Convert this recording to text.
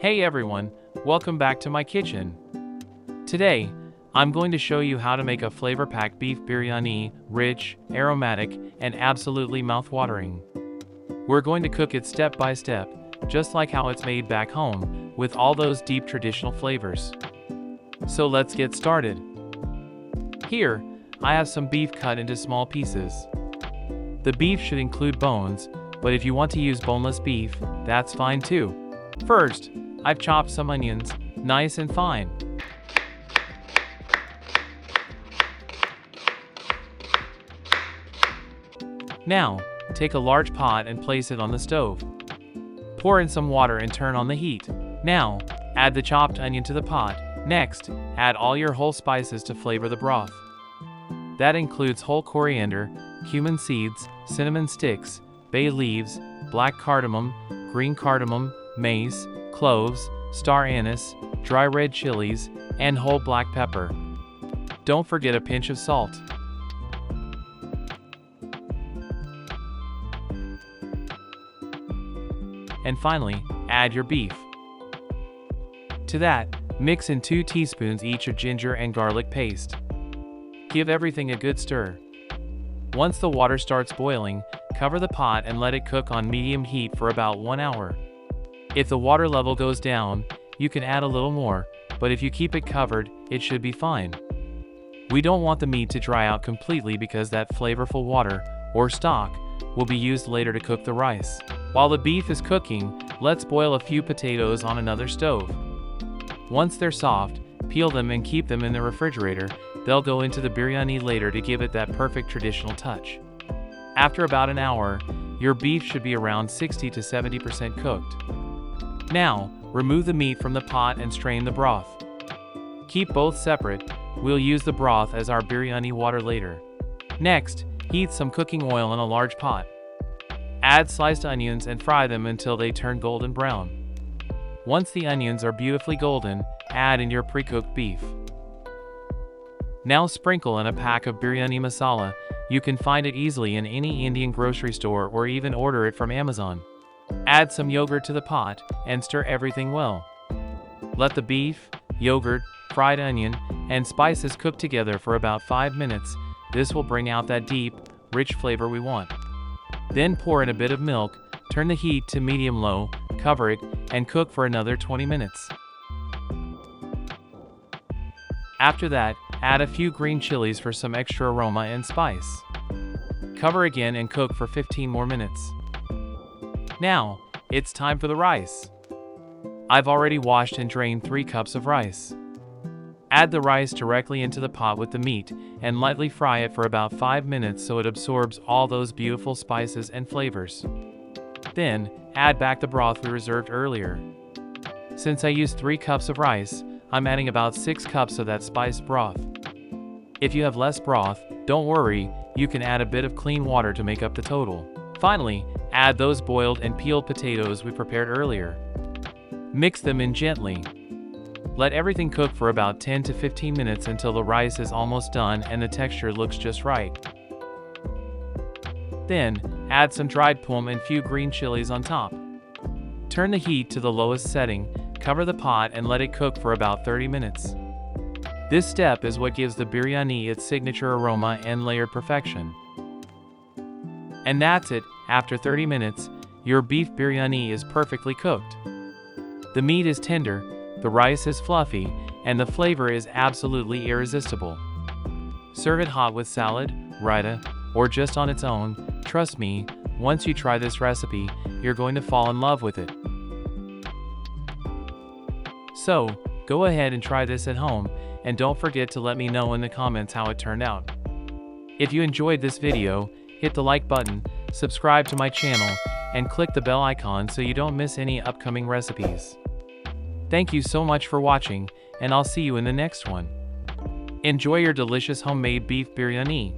Hey everyone, welcome back to my kitchen. Today, I'm going to show you how to make a flavor-packed beef biryani, rich, aromatic, and absolutely mouth-watering. We're going to cook it step by step, just like how it's made back home, with all those deep traditional flavors. So let's get started. Here, I have some beef cut into small pieces. The beef should include bones, but if you want to use boneless beef, that's fine too. First, I've chopped some onions, nice and fine. Now, take a large pot and place it on the stove. Pour in some water and turn on the heat. Now, add the chopped onion to the pot. Next, add all your whole spices to flavor the broth. That includes whole coriander, cumin seeds, cinnamon sticks, bay leaves, black cardamom, green cardamom, mace, cloves, star anise, dry red chilies, and whole black pepper. Don't forget a pinch of salt. And finally, add your beef. To that, mix in 2 teaspoons each of ginger and garlic paste. Give everything a good stir. Once the water starts boiling, cover the pot and let it cook on medium heat for about 1 hour. If the water level goes down, you can add a little more, but if you keep it covered, it should be fine. We don't want the meat to dry out completely because that flavorful water, or stock, will be used later to cook the rice. While the beef is cooking, let's boil a few potatoes on another stove. Once they're soft, peel them and keep them in the refrigerator. They'll go into the biryani later to give it that perfect traditional touch. After about an hour, your beef should be around 60 to 70% cooked. Now, remove the meat from the pot and strain the broth. Keep both separate. We'll use the broth as our biryani water later. Next, heat some cooking oil in a large pot. Add sliced onions and fry them until they turn golden brown. Once the onions are beautifully golden, add in your pre-cooked beef. Now sprinkle in a pack of biryani masala. You can find it easily in any Indian grocery store or even order it from Amazon. Add some yogurt to the pot and stir everything well. Let the beef, yogurt, fried onion, and spices cook together for about 5 minutes. This will bring out that deep, rich flavor we want. Then pour in a bit of milk, turn the heat to medium-low, cover it, and cook for another 20 minutes. After that, add a few green chilies for some extra aroma and spice. Cover again and cook for 15 more minutes. Now, it's time for the rice. I've already washed and drained 3 cups of rice. Add the rice directly into the pot with the meat and lightly fry it for about 5 minutes so it absorbs all those beautiful spices and flavors. Then, add back the broth we reserved earlier. Since I used 3 cups of rice, I'm adding about 6 cups of that spiced broth. If you have less broth, don't worry, you can add a bit of clean water to make up the total. Finally, add those boiled and peeled potatoes we prepared earlier. Mix them in gently. Let everything cook for about 10 to 15 minutes until the rice is almost done and the texture looks just right. Then, add some dried plum and few green chilies on top. Turn the heat to the lowest setting, cover the pot and let it cook for about 30 minutes. This step is what gives the biryani its signature aroma and layered perfection. And that's it. After 30 minutes, your beef biryani is perfectly cooked. The meat is tender, the rice is fluffy, and the flavor is absolutely irresistible. Serve it hot with salad, raita, or just on its own. Trust me, once you try this recipe, you're going to fall in love with it. So, go ahead and try this at home, and don't forget to let me know in the comments how it turned out. If you enjoyed this video, hit the like button, subscribe to my channel, and click the bell icon so you don't miss any upcoming recipes. Thank you so much for watching, and I'll see you in the next one. Enjoy your delicious homemade beef biryani.